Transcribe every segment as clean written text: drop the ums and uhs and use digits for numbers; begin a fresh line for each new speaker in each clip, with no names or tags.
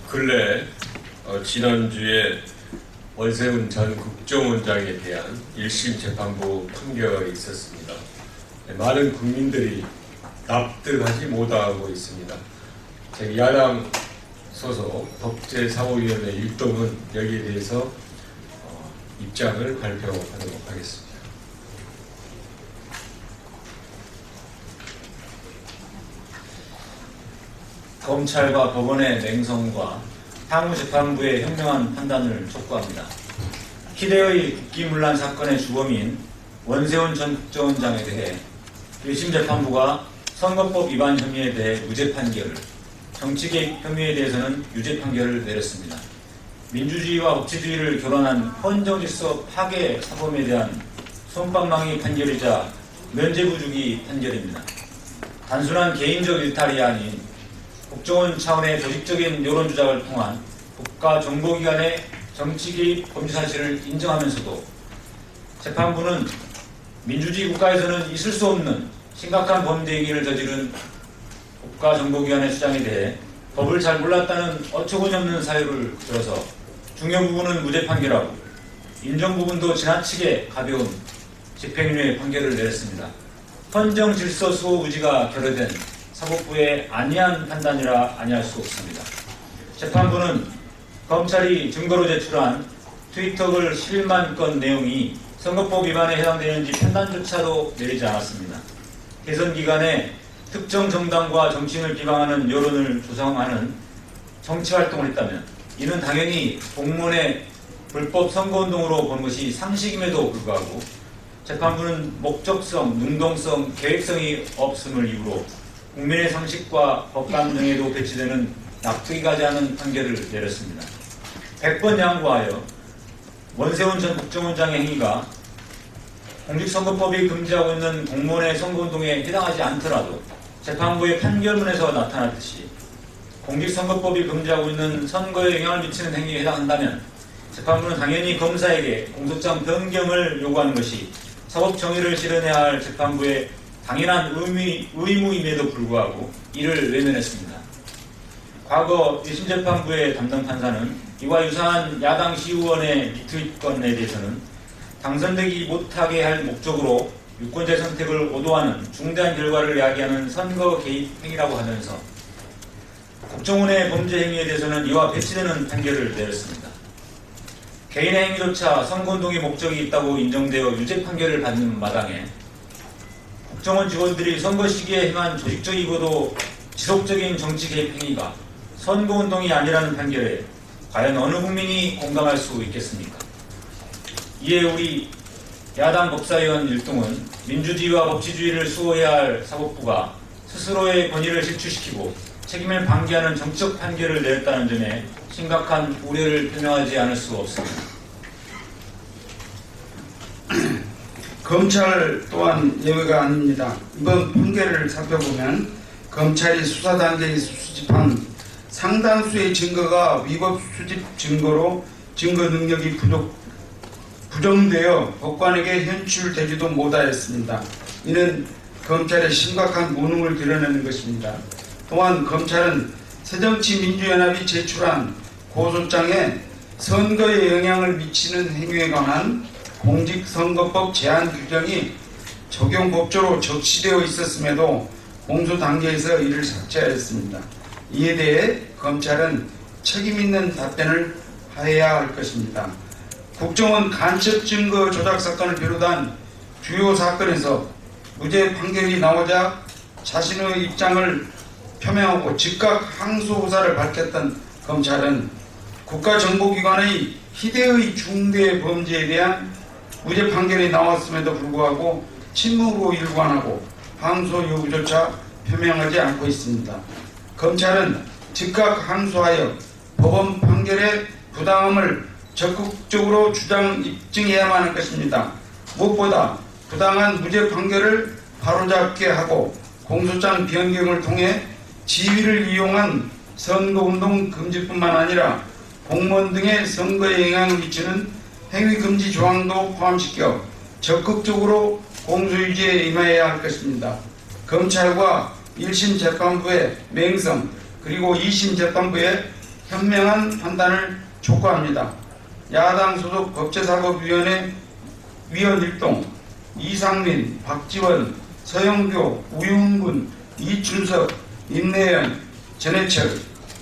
근래 지난주에 원세훈 전 국정원장에 대한 1심 재판부 판결이 있었습니다. 많은 국민들이 납득하지 못하고 있습니다. 제 야당 소속 법제사무위원회 일동은 여기에 대해서 입장을 발표하도록 하겠습니다.
검찰과 법원의 맹성과 향후 재판부의 현명한 판단을 촉구합니다. 희대의 국기문란 사건의 주범인 원세훈 전 국정원장에 대해 1심 재판부가 선거법 위반 혐의에 대해 무죄 판결을, 정치개입 혐의에 대해서는 유죄 판결을 내렸습니다. 민주주의와 법치주의를 결혼한 헌정질서 파괴 사범에 대한 솜방망이 판결이자 면죄부주기 판결입니다. 단순한 개인적 일탈이 아닌 국정원 차원의 조직적인 여론조작을 통한 국가정보기관의 정치개입 범죄 사실을 인정하면서도 재판부는 민주주의 국가에서는 있을 수 없는 심각한 범죄 행위를 저지른 국가정보기관의 주장에 대해 법을 잘 몰랐다는 어처구니없는 사유를 들어서 중요 부분은 무죄 판결하고 인정 부분도 지나치게 가벼운 집행유예 판결을 내렸습니다. 헌정질서 수호 의지가 결여된 사법부의 안이한 판단이라 아니할 수 없습니다. 재판부는 검찰이 증거로 제출한 트위터글 11만 건 내용이 선거법 위반에 해당되는지 판단조차도 내리지 않았습니다. 대선 기간에 특정 정당과 정치인을 비방하는 여론을 조성하는 정치활동을 했다면 이는 당연히 공무원의 불법 선거운동으로 본 것이 상식임에도 불구하고 재판부는 목적성, 능동성, 계획성이 없음을 이유로 국민의 상식과 법감 등에도 배치되는 납득이 가지 않은 판결을 내렸습니다. 100번 양보하여 원세훈 전 국정원장의 행위가 공직선거법이 금지하고 있는 공무원의 선거운동에 해당하지 않더라도 재판부의 판결문에서 나타났듯이 공직선거법이 금지하고 있는 선거에 영향을 미치는 행위에 해당한다면 재판부는 당연히 검사에게 공소장 변경을 요구하는 것이 사법정의를 실현해야 할 재판부의 당연한 의무임에도 불구하고 이를 외면했습니다. 과거 1심 재판부의 담당 판사는 이와 유사한 야당 시의원의 리트윗 건에 대해서는 당선되기 못하게 할 목적으로 유권자의 선택을 오도하는 중대한 결과를 야기하는 선거 개입 행위라고 하면서 국정원의 범죄 행위에 대해서는 이와 배치되는 판결을 내렸습니다. 개인의 행위조차 선거운동의 목적이 있다고 인정되어 유죄 판결을 받는 마당에 국정원 직원들이 선거 시기에 행한 조직적이고도 지속적인 정치 개입 행위가 선거운동이 아니라는 판결에 과연 어느 국민이 공감할 수 있겠습니까? 이에 우리 야당 법사위원 일동은 민주주의와 법치주의를 수호해야 할 사법부가 스스로의 권위를 실추시키고 책임을 방기하는 정치적 판결을 내렸다는 점에 심각한 우려를 표명하지 않을 수 없습니다.
검찰 또한 예외가 아닙니다. 이번 판결을 살펴보면 검찰이 수사 단계에서 수집한 상당수의 증거가 위법 수집 증거로 증거 능력이 부정되어 법관에게 현출되지도 못하였습니다. 이는 검찰의 심각한 무능을 드러내는 것입니다. 또한 검찰은 새정치민주연합이 제출한 고소장에 선거에 영향을 미치는 행위에 관한 공직선거법 제한 규정이 적용법조로 적시되어 있었음에도 공소 단계에서 이를 삭제하였습니다. 이에 대해 검찰은 책임있는 답변을 하여야 할 것입니다. 국정원 간첩 증거 조작 사건을 비롯한 주요 사건에서 무죄 판결이 나오자 자신의 입장을 표명하고 즉각 항소 의사를 밝혔던 검찰은 국가정보기관의 희대의 중대 범죄에 대한 무죄 판결이 나왔음에도 불구하고 침묵으로 일관하고 항소 여부조차 표명하지 않고 있습니다. 검찰은 즉각 항소하여 법원 판결의 부당함을 적극적으로 주장 입증해야만 할 것입니다. 무엇보다 부당한 무죄 판결을 바로잡게 하고 공소장 변경을 통해 지위를 이용한 선거운동 금지뿐만 아니라 공무원 등의 선거에 영향을 미치는 행위금지 조항도 포함시켜 적극적으로 공소유지에 임해야 할 것입니다. 검찰과 1심 재판부의 맹성 그리고 2심 재판부의 현명한 판단을 촉구합니다. 야당 소속 법제사법위원회 위원 일동, 이상민, 박지원, 서영교, 우윤근, 이춘석, 임내연, 전해철.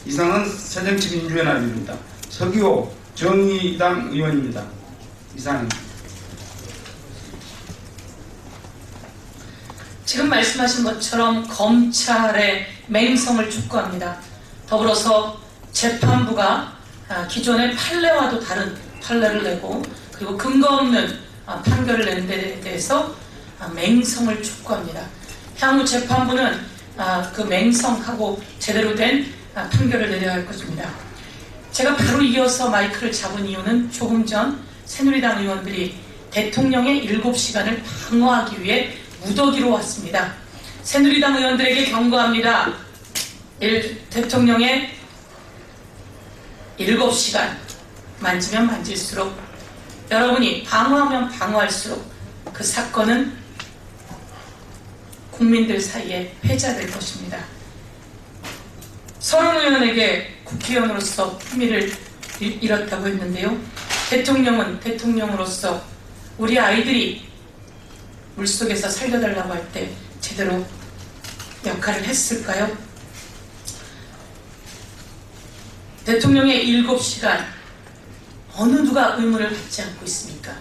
이상은 새정치민주연합입니다. 서기호 정의당 의원입니다. 이상입니다.
지금 말씀하신 것처럼 검찰의 맹성을 촉구합니다. 더불어서 재판부가 기존의 판례와도 다른 판례를 내고 그리고 근거 없는 판결을 내는 데 대해서 맹성을 촉구합니다. 향후 재판부는 그 맹성하고 제대로 된 판결을 내려야 할 것입니다. 제가 바로 이어서 마이크를 잡은 이유는 조금 전 새누리당 의원들이 대통령의 7시간을 방어하기 위해 무더기로 왔습니다. 새누리당 의원들에게 경고합니다. 대통령의 7시간 만지면 만질수록 여러분이 방어하면 방어할수록 그 사건은 국민들 사이에 회자될 것입니다. 서른 의원에게 국회의원으로서 품위를 잃었다고 했는데요. 대통령은 대통령으로서 우리 아이들이 물속에서 살려달라고 할 때 제대로 역할을 했을까요? 대통령의 7시간 어느 누가 의문을 받지 않고 있습니까?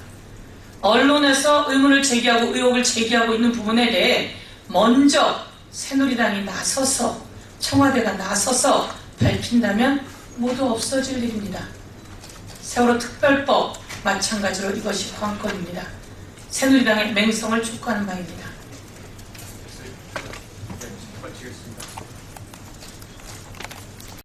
언론에서 의문을 제기하고 의혹을 제기하고 있는 부분에 대해 먼저 새누리당이 나서서 청와대가 나서서 밝힌다면 모두 없어질 일입니다. 세월호 특별법 마찬가지로 이것이 관건입니다. 새누리당의 맹성을 촉구하는 바입니다.